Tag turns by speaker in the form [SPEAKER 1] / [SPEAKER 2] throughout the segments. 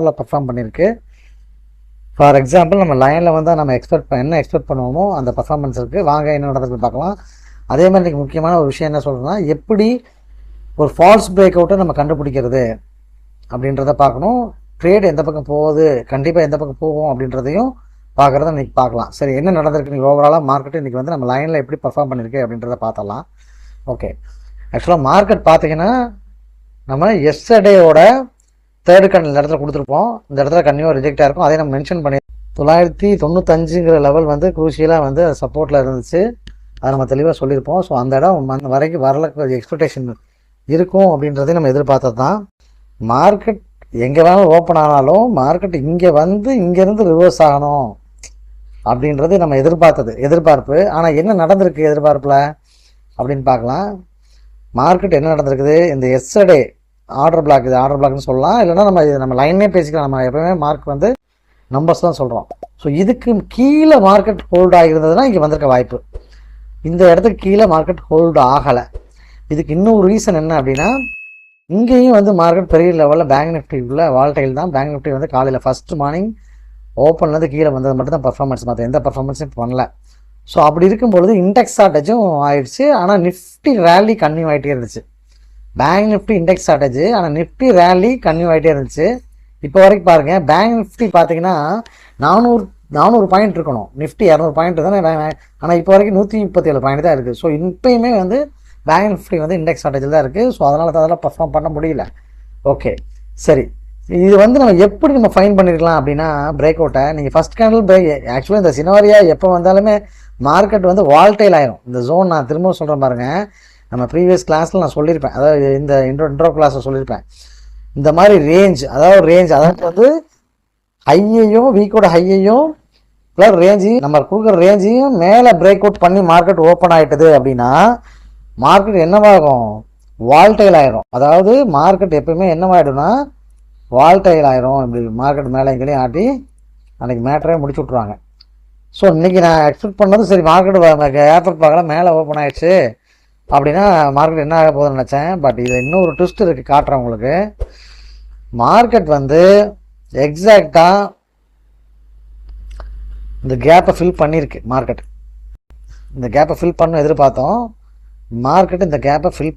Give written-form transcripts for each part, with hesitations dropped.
[SPEAKER 1] அப்பரில் perform பண்ணியிருக்கு. For example நம்ம லைனில் வந்து நம்ம என்ன எக்ஸ்பெக்ட் பண்ணுவோமோ அந்த பர்ஃபார்மன்ஸ் இருக்குது. வாங்க என்ன நடந்ததுன்னு பார்க்கலாம். அதே மாதிரி இன்றைக்கி முக்கியமான ஒரு விஷயம் என்ன சொல்கிறேன்னா, எப்படி ஒரு ஃபால்ஸ் பிரேக் அவுட்டை நம்ம கண்டுபிடிக்கிறது அப்படின்றத பார்க்கணும். ட்ரேட் எந்த பக்கம் போகுது, கண்டிப்பாக எந்த பக்கம் போகும் அப்படின்றதையும் பார்க்குறத இன்றைக்கி பார்க்கலாம். சரி, என்ன நடந்திருக்கு இன்றைக்கி ஓவராலாக மார்க்கெட்டு இன்றைக்கி வந்து நம்ம லைனில் எப்படி பர்ஃபார்ம் பண்ணியிருக்கு அப்படின்றத பார்த்தலாம். ஓகே, ஆக்சுவலாக மார்க்கெட் பார்த்தீங்கன்னா நம்ம எஸ்டர்டேயோட தேர்டு கண்டில் இந்த இடத்துல கொடுத்துருப்போம். இந்த இடத்துல கன்னியூவாக ரிஜெக்டாக இருக்கும். அதே நம்ம மென்ஷன் பண்ணி 995ங்கிற லெவல் வந்து குரூஷியலாக வந்து சப்போர்ட்டில் இருந்துச்சு. அதை நம்ம தெளிவாக சொல்லியிருப்போம். ஸோ அந்த இடம் வரைக்கும் வரல எக்ஸ்பெக்டேஷன் இருக்கும் அப்படின்றதையும் நம்ம எதிர்பார்த்தது தான். மார்க்கெட் எங்கே வேணாலும் ஓப்பன் ஆனாலும் மார்க்கெட் இங்கே வந்து இங்கேருந்து ரிவர்ஸ் ஆகணும் அப்படின்றது நம்ம எதிர்பார்ப்பு. ஆனால் என்ன நடந்திருக்கு எதிர்பார்ப்பில் அப்படின்னு பார்க்கலாம். மார்க்கெட் என்ன நடந்திருக்குது, இந்த எஸ்டர்டே ஆர்டர் பிளாக், இது ஆர்டர் பிளாக்னு சொல்லலாம், இல்லைனா நம்ம லைனே பேசிக்கலாம். நம்ம எப்பவுமே மார்க் வந்து நம்பர்ஸ் தான் சொல்கிறோம். ஸோ இதுக்கு கீழே மார்க்கெட் ஹோல்டு ஆகிருந்ததுன்னா இங்கே வந்திருக்க வாய்ப்பு. இந்த இடத்துக்கு கீழே மார்க்கெட் ஹோல்டு ஆகலை. இதுக்கு இன்னொரு ரீசன் என்ன அப்படின்னா, இங்கேயும் வந்து மார்க்கெட் பெரிய லெவலில் பேங்க் நிஃப்டிக்குள்ள வால்டைல் தான். பேங்க் நிஃப்டி வந்து காலையில் ஃபஸ்ட்டு மார்னிங் ஓப்பன்லேருந்து கீழே வந்தது மட்டும் தான் பர்ஃபார்மன்ஸ், மற்ற எந்த பர்ஃபார்மன்ஸும் பண்ணல. ஸோ அப்படி இருக்கும்பொழுது இண்டெக்ஸ் ஷார்ட்டேஜும் ஆயிடுச்சு. ஆனால் நிஃப்டி ரேலி கன்னியூ ஆகிட்டே இருந்துச்சு. பேங்க் நிஃப்டி இண்டெக்ஸ் ஷார்ட்டேஜ், ஆனால் நிஃப்டி ரேலி கன்னியூ ஆகிட்டே இருந்துச்சு. இப்போ வரைக்கும் பாருங்கள், பேங்க் நிஃப்டி பார்த்தீங்கன்னா 400 பாயிண்ட் இருக்கணும், நிஃப்டி 200 பாயிண்ட் தானே. ஆனால் இப்போ வரைக்கும் 137 பாயிண்ட் தான் இருக்குது. ஸோ இப்போயுமே வந்து பேங்க் நிஃப்டி வந்து இண்டெக்ஸ் ஷார்ட்டேஜில் தான் இருக்குது. ஸோ அதெல்லாம் பர்ஃபார்ம் பண்ண முடியல. ஓகே, சரி, இது வந்து நம்ம எப்படி நம்ம ஃபைன் பண்ணிருக்கலாம் அப்படின்னா, பிரேக் அவுட்டை நீங்கள் ஃபஸ்ட் கேண்டில் பிரேக், ஆக்சுவலாக இந்த சினாரியா எப்போ வந்தாலுமே மார்க்கெட் வந்து வால்டைல் ஆயிரும். இந்த ஜோன் நான் திரும்ப சொல்கிறேன் பாருங்கள், நம்ம ப்ரீவியஸ் கிளாஸில் நான் சொல்லியிருப்பேன், அதாவது இந்த இன்ட்ரோ கிளாஸில் சொல்லியிருப்பேன். இந்த மாதிரி ரேஞ்ச் வந்து ஹையையும் வீக்கோட ஹையையும் ப்ளஸ் ரேஞ்சையும் நம்ம கொடுக்குற ரேஞ்சையும் மேலே பிரேக் அவுட் பண்ணி மார்க்கெட் ஓப்பன் ஆகிட்டது அப்படின்னா மார்க்கெட் என்னவாகும், வால்டைல் ஆயிரும். அதாவது மார்க்கெட் எப்பவுமே என்னவாயிடும்னா வால்டைல் ஆயிரும். இப்படி மார்க்கெட் மேலே எங்கேயும் ஆட்டி அன்றைக்கி மேட்டரே முடிச்சு விட்ருவாங்க. ஸோ இன்றைக்கி நான் எக்ஸ்பெக்ட் பண்ணது, சரி மார்க்கெட் ஏர்போர்ட் பார்க்கல மேலே ஓப்பன் ஆகிடுச்சு அப்படின்னா மார்க்கெட் என்ன ஆக போகுதுன்னு நினச்சேன். பட் இதில் இன்னொரு ட்விஸ்ட் இருக்குது, காட்டுறேன் உங்களுக்கு. மார்க்கெட் வந்து எக்ஸாக்டாக இந்த கேப்பை ஃபில் பண்ணியிருக்கு. மார்க்கெட் இந்த கேப்பை ஃபில் பண்ண எதிர்பார்த்தோம். மார்க்கெட் இந்த கேப்பை ஃபில்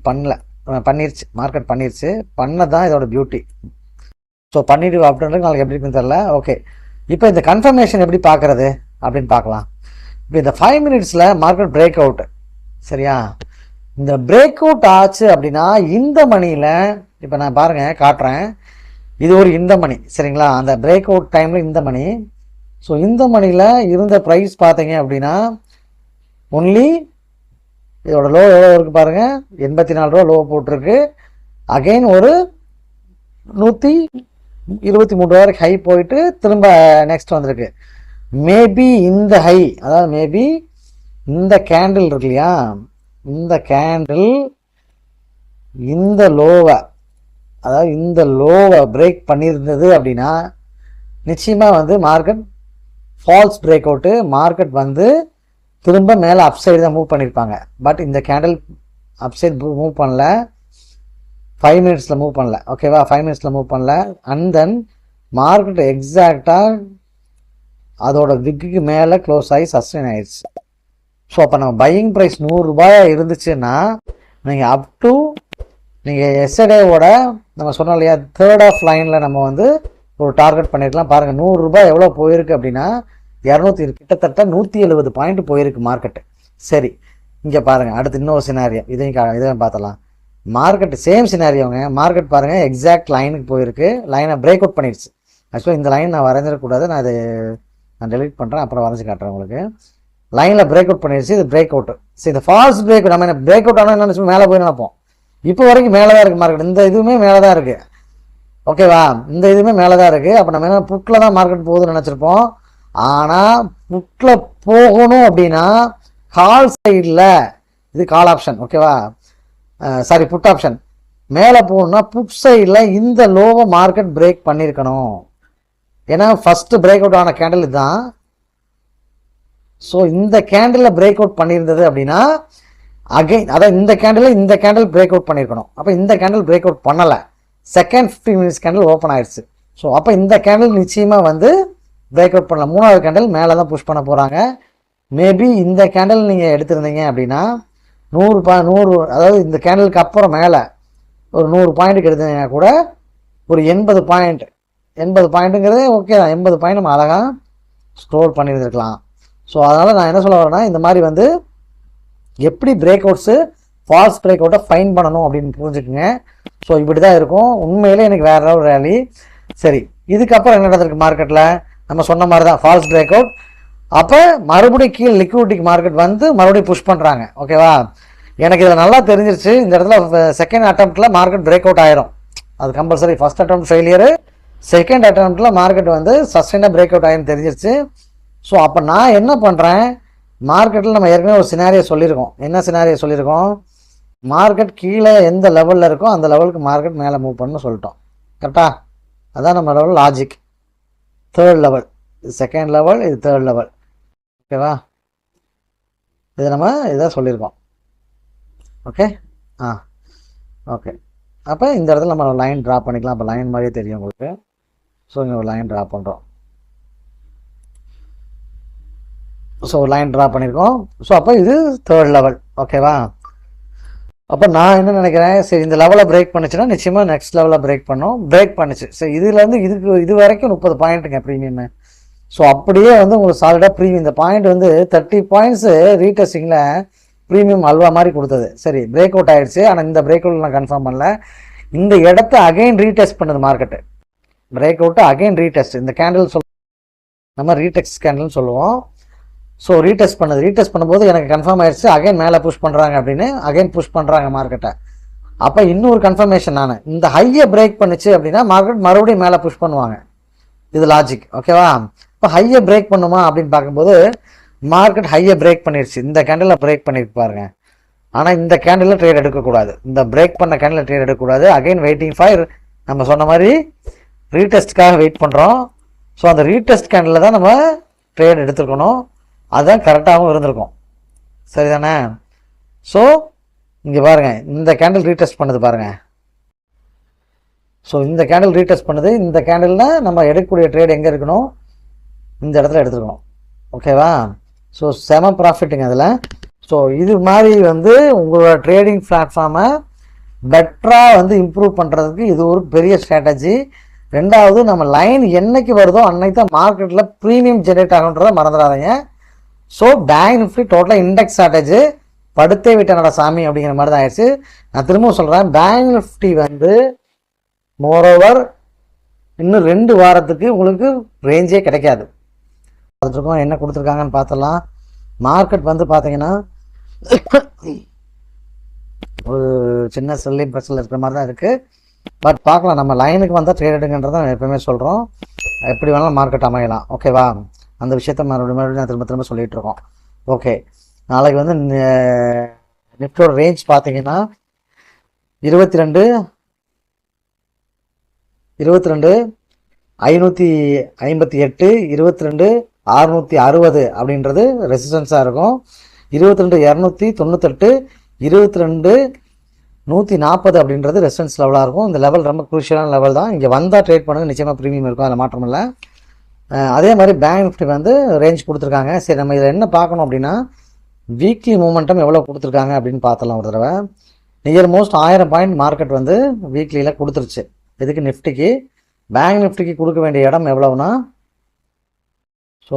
[SPEAKER 1] பண்ணிருச்சு. மார்க்கெட் பண்ணிருச்சு. பண்ணதான் இதோட பியூட்டி. ஸோ பண்ணிட்டு அப்படின்றது நாளைக்கு எப்படி இருக்குன்னு தெரில. ஓகே, இப்போ இந்த கன்ஃபர்மேஷன் எப்படி பார்க்குறது அப்படின்னு பார்க்கலாம். இப்போ இந்த 5 மினிட்ஸில் மார்க்கெட் பிரேக் அவுட்டு, சரியா? இந்த பிரேக் அவுட் ஆச்சு அப்படின்னா இந்த மணியில், இப்போ நான் பாருங்கள் காட்டுறேன், இது ஒரு இந்த மணி, சரிங்களா? அந்த பிரேக் அவுட் டைமில் இந்த மணி. ஸோ இந்த மணியில் இருந்த ப்ரைஸ் பார்த்தீங்க அப்படின்னா ஒன்லி இதோட லோ எவ்வளோ இருக்குது பாருங்கள், 84 ரூபா லோ போட்டிருக்கு. அகெயின் ஒரு 123 ரூபா வரைக்கும் ஹை போயிட்டு திரும்ப நெக்ஸ்ட் வந்திருக்கு. மேபி இந்த ஹை, அதாவது மேபி இந்த கேண்டில் இருக்கு இல்லையா, இந்த கேண்டில் இந்த லோவை, அதாவது இந்த லோவை பிரேக் பண்ணியிருந்தது அப்படின்னா நிச்சயமாக வந்து market falls break out, market வந்து திரும்ப மேலே அப்சைடு தான் மூவ் பண்ணியிருப்பாங்க. பட் இந்த கேண்டில் அப்சைட் மூவ் பண்ணல, 5 மினிட்ஸில் மூவ் பண்ணல. ஓகேவா, 5 மினிட்ஸில் மூவ் பண்ணல. அண்ட் தென் மார்க்கெட் எக்ஸாக்டாக அதோட விக்கு மேலே க்ளோஸ் ஆகி சஸ்டெயின் ஆயிடுச்சு. ஸோ அப்போ நம்ம பையிங் ப்ரைஸ் 100 ரூபாயாக இருந்துச்சுன்னா நீங்கள் அப் டு நீங்கள் எஸ்டர்டேவோட நம்ம சொன்னோம் இல்லையா, தேர்ட் ஆஃப் லைனில் நம்ம வந்து ஒரு டார்கெட் பண்ணியிருக்கலாம். பாருங்கள் 100 ரூபாய் எவ்வளோ போயிருக்கு அப்படின்னா 200, கிட்டத்தட்ட 170 பாயிண்ட் போயிருக்கு மார்க்கெட்டு. சரி, இங்கே பாருங்கள் அடுத்து இன்னொரு சினாரியோ, இதையும் பார்த்தலாம். மார்க்கெட்டு சேம் சினாரியோங்க. மார்க்கெட் பாருங்கள் எக்ஸாக்ட் லைனுக்கு போயிருக்கு, லைனை பிரேக் அவுட் பண்ணிடுச்சு. ஆக்சுவலாக இந்த லைன் நான் வரைஞ்சிடக்கூடாது, நான் டெலிட் பண்ணுறேன், அப்புறம் வரைஞ்சி காட்டுறேன் உங்களுக்கு. லைனில் பிரேக் அவுட் பண்ணிடுச்சு, இது பிரேக் அவுட்டு. சரி, இந்த ஃபால்ஸ் பிரேக் அவுட், நம்ம என்ன பிரேக் அவுட் ஆனால் என்ன மேலே போய் நினைப்போம். இப்போ வரைக்கும் மேலே தான் இருக்குது மார்க்கெட், இந்த இதுவுமே மேலே தான் இருக்குது. ஓகேவா, இந்த இதுவுமே மேலே தான் இருக்குது. அப்போ நம்ம என்ன புட்டில் தான் மார்க்கெட் போகுதுன்னு நினச்சிருப்போம். ஆனால் புட்டில் போகணும் அப்படின்னா கால் சைடில், இது கால் ஆப்ஷன், ஓகேவா, சாரி புட் ஆப்ஷன். மேலே போகணும்னா புட் சைடில் இந்த லோவை மார்க்கெட் பிரேக் பண்ணியிருக்கணும். ஏன்னா ஃபஸ்ட்டு பிரேக் அவுட் ஆன கேண்டில் இதுதான். ஸோ இந்த கேண்டிலில் பிரேக் அவுட் பண்ணியிருந்தது அப்படின்னா அகைன், அதாவது இந்த கேண்டில் பிரேக் அவுட் பண்ணியிருக்கணும். அப்போ இந்த கேண்டில் பிரேக் அவுட் பண்ணலை. செகண்ட் 15 மினிட்ஸ் கேண்டில் ஓப்பன் ஆயிடுச்சு. ஸோ அப்போ இந்த கேண்டில் நிச்சயமாக வந்து பிரேக் அவுட் பண்ணலாம். 3வது கேண்டில் மேலே தான் புஷ் பண்ண போகிறாங்க. மேபி இந்த கேண்டில் நீங்கள் எடுத்திருந்தீங்க அப்படின்னா 100 அதாவது இந்த கேண்டிலுக்கு அப்புறம் மேலே ஒரு 100 பாயிண்ட்டுக்கு எடுத்தீங்கன்னா கூட ஒரு 80 பாயிண்ட்டுங்கிறது ஓகே தான். 80 பாயிண்ட் நம்ம அழகாக ஸ்க்ரோல் பண்ணியிருந்துருக்கலாம். ஸோ அதனால் நான் என்ன சொல்ல வரேன்னா, இந்த மாதிரி வந்து எப்படி பிரேக் அவுட்ஸு ஃபால்ஸ் பிரேக் அவுட்டை ஃபைன் பண்ணணும் அப்படின்னு புரிஞ்சுக்குங்க. ஸோ இப்படி தான் இருக்கும். உண்மையிலே எனக்கு வேறு ஒரு ரேலி. சரி, இதுக்கப்புறம் என்ன நடந்திருக்கு மார்க்கெட்டில்? நம்ம சொன்ன மாதிரி தான் ஃபால்ஸ் பிரேக் அவுட். அப்போ மறுபடியும் கீழே லிக்விடிட்டி மார்க்கெட் வந்து மறுபடியும் புஷ் பண்ணுறாங்க. ஓகேவா? எனக்கு இதில் நல்லா தெரிஞ்சிருச்சு. இந்த இடத்துல செகண்ட் அட்டம்ப்டில் மார்க்கெட் பிரேக் அவுட் ஆயிரும். அது compulsory. First attempt failure, second அட்டம்ப்டில் மார்க்கெட் வந்து சஸ்டைனாக பிரேக் அவுட் ஆகிரும் தெரிஞ்சிருச்சு. ஸோ அப்போ நான் என்ன பண்ணுறேன், மார்க்கெட்டில் நம்ம ஏற்கனவே ஒரு சினாரியோ சொல்லியிருக்கோம். என்ன சினாரியோ சொல்லியிருக்கோம்? மார்க்கெட் கீழே எந்த லெவலில் இருக்கோ அந்த லெவலுக்கு மார்க்கெட் மேலே மூவ் பண்ணு சொல்லிட்டோம். கரெக்டாக? அதான் நம்ம லெவல் லாஜிக். தேர்ட் லெவல், இது செகண்ட் லெவல், இது தேர்ட் லெவல். ஓகேவா? இது நம்ம இதான் சொல்லியிருக்கோம். Okay okay. அப்போ இந்த இடத்துல நம்ம லைன் ட்ரா பண்ணிக்கலாம். அப்போ லைன் மாதிரியே தெரியும் உங்களுக்கு. ஸோ இங்கே ஒரு லைன் ட்ரா பண்ணுறோம். ஸோ லைன் ட்ரா பண்ணியிருக்கோம். ஸோ அப்போ இது தேர்ட் லெவல். ஓகேவா? அப்போ நான் என்ன நினைக்கிறேன், சரி இந்த லெவலை பிரேக் பண்ணிச்சுன்னா நிச்சயமாக நெக்ஸ்ட் லெவலில் பிரேக் பண்ணுச்சு. சரி, இதுலேருந்து இது வரைக்கும் 30 பாயிண்ட்டுங்க ப்ரீமியம். ஸோ அப்படியே வந்து உங்களுக்கு சாலிடாக ப்ரீமியம். இந்த பாயிண்ட் வந்து 30 பாயிண்ட்ஸு ரீடெஸ்டிங்கில் ப்ரீமியம் அல்வா மாதிரி கொடுத்தது. சரி, பிரேக் அவுட் ஆகிடுச்சு. ஆனால் இந்த பிரேக் அவுட் நான் கன்ஃபார்ம் பண்ணல. இந்த இடத்த அகைன் ரீடெஸ்ட் பண்ணுது market. Break out again retest. இந்த கேண்டில் நம்ம ரீடெஸ்ட் கேண்டில்னு சொல்லுவோம். ஸோ ரீடெஸ்ட் பண்ணும்போது எனக்கு கன்ஃபார்ம் ஆயிடுச்சு அகைன் மேலே புஷ் பண்ணுறாங்க அப்படின்னு. அகைன் புஷ் பண்ணுறாங்க மார்க்கெட்டை. அப்போ இன்னொரு கன்ஃபர்மேஷன் நான், இந்த ஹையை பிரேக் பண்ணிச்சு அப்படின்னா மார்க்கெட் மறுபடியும் மேலே புஷ் பண்ணுவாங்க. இது லாஜிக். ஓகேவா? இப்போ ஹையை பிரேக் பண்ணுமா அப்படின்னு பார்க்கும்போது மார்க்கெட் ஹையை பிரேக் பண்ணிடுச்சு. இந்த கேண்டில் பிரேக் பண்ணிட்டு பாருங்க. ஆனால் இந்த கேண்டில் ட்ரேட் எடுக்கக்கூடாது. இந்த பிரேக் பண்ண கேண்டில் ட்ரேட் எடுக்கக்கூடாது. அகைன் வெயிட்டிங் ஃபார், நம்ம சொன்ன மாதிரி ரீடெஸ்ட்காக வெயிட் பண்ணுறோம். ஸோ அந்த ரீடெஸ்ட் கேண்டில் தான் நம்ம ட்ரேட் எடுத்துருக்கணும். அதுதான் கரெக்டாகவும் இருந்திருக்கும். சரிதானே? ஸோ இங்கே பாருங்கள், இந்த கேண்டில் ரீடெஸ்ட் பண்ணுது பாருங்கள். ஸோ இந்த கேண்டில் ரீடெஸ்ட் பண்ணுது. இந்த கேண்டில்னால் நம்ம எடுக்கக்கூடிய ட்ரேட் எங்கே இருக்கணும்? இந்த இடத்துல எடுத்துருக்கணும். ஓகேவா? ஸோ செம ப்ராஃபிட்டுங்க அதில். ஸோ இது மாதிரி வந்து உங்களோட ட்ரேடிங் பிளாட்ஃபார்மை பெட்டராக வந்து இம்ப்ரூவ் பண்ணுறதுக்கு இது ஒரு பெரிய ஸ்ட்ராட்டஜி. ரெண்டாவது, நம்ம லைன் என்னைக்கு வருதோ அன்னைக்கு தான் மார்க்கெட்டில் ப்ரீமியம் ஜென்ரேட் ஆகுன்றதை மறந்துடாதீங்க. ஸோ பேங்க் நிஃப்டி டோட்டலாக இண்டெக்ஸ் ஸ்ட்ராட்டஜி படுத்தே விட்டனோட சாமி அப்படிங்கிற மாதிரி தான் ஆயிடுச்சு. நான் திரும்பவும் சொல்கிறேன், பேங்க் நிஃப்டி வந்து மோரோவர் இன்னும் 2 வாரத்துக்கு உங்களுக்கு ரேஞ்சே கிடைக்காது. பார்த்துருக்கோம் என்ன கொடுத்துருக்காங்கன்னு பார்த்தலாம். மார்க்கெட் வந்து பார்த்தீங்கன்னா ஒரு சின்ன செல்லிங் ப்ரெஷரில் இருக்கிற மாதிரி தான் இருக்குது. பட் பார்க்கலாம், நம்ம லைனுக்கு வந்தால் ட்ரேட் எடுங்கன்றதை எப்பவுமே சொல்கிறோம். எப்படி வேணாலும் மார்க்கெட் அமையலாம். ஓகேவா? அந்த விஷயத்த மறுபடியும் நான் திரும்ப சொல்லிகிட்டு இருக்கோம். ஓகே, நாளைக்கு வந்து நிஃப்டியோட ரேஞ்ச் பார்த்தீங்கன்னா 22 558, 22 660 அப்படின்றது ரெசிஸ்டன்ஸாக இருக்கும். 22 298, 22 140 அப்படின்றது ரெசிஸ்டன்ஸ் லெவலாக இருக்கும். இந்த லெவல் ரொம்ப குரூஷியலான லெவல் தான். இங்கே வந்தால் ட்ரேட் பண்ணுங்க, நிச்சயமாக ப்ரீமியம் இருக்கும், அதில் மாற்றம் இல்லை. அதே மாதிரி பேங்க் நிஃப்டி வந்து ரேஞ்ச் கொடுத்துருக்காங்க. சரி, நம்ம இதில் என்ன பார்க்கணும் அப்படின்னா வீக்லி மூமெண்டம் எவ்வளோ கொடுத்துருக்காங்க அப்படின்னு பார்த்தலாம் ஒரு தடவை. நியர் மோஸ்ட் 1000 பாயிண்ட் மார்க்கெட் வந்து வீக்லியில் கொடுத்துருச்சு. இதுக்கு நிஃப்டிக்கு. பேங்க் நிஃப்டிக்கு கொடுக்க வேண்டிய இடம் எவ்வளவுனா, ஸோ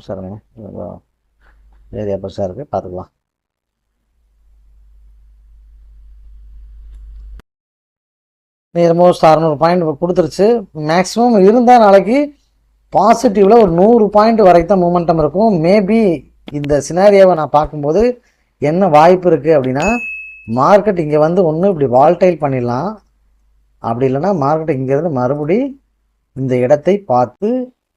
[SPEAKER 1] சாருங்க ஏரியா பெருசாக இருக்குது, பார்த்துக்கலாம். நியர் மோஸ்ட் 600 பாயிண்ட் கொடுத்துருச்சு. மேக்ஸிமம் இருந்தால் நாளைக்கு பாசிட்டிவில் ஒரு 100 பாயிண்ட் வரைக்கும் தான் மூமெண்டம் இருக்கும். மேபி இந்த சினாரியாவை நான் பார்க்கும்போது என்ன வாய்ப்பு இருக்குது அப்படின்னா, மார்க்கெட் இங்கே வந்து ஒன்று இப்படி வால்டைல் பண்ணிடலாம், அப்படி இல்லைன்னா மார்க்கெட் இங்கேருந்து மறுபடி இந்த இடத்தை பார்த்து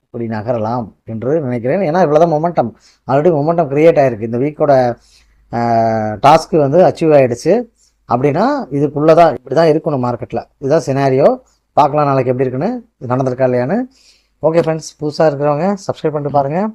[SPEAKER 1] இப்படி நகரலாம் என்று நினைக்கிறேன். ஏன்னா இவ்வளோதான் மொமெண்டம், ஆல்ரெடி மொமெண்டம் க்ரியேட் ஆகிருக்கு. இந்த வீக்கோட டாஸ்க்கு வந்து அச்சீவ் ஆகிடுச்சு. அப்படின்னா இதுக்குள்ளே தான் இப்படி தான் இருக்கணும் மார்க்கெட்டில். இதுதான் சினாரியோ. பார்க்கலாம் நாளைக்கு எப்படி இருக்குன்னு, இது நடந்திருக்கா இல்லையான்னு. ஓகே ஃப்ரெண்ட்ஸ், புதுசாக இருக்கிறவங்க சப்ஸ்கிரைப் பண்ணிட்டு பாருங்கள்.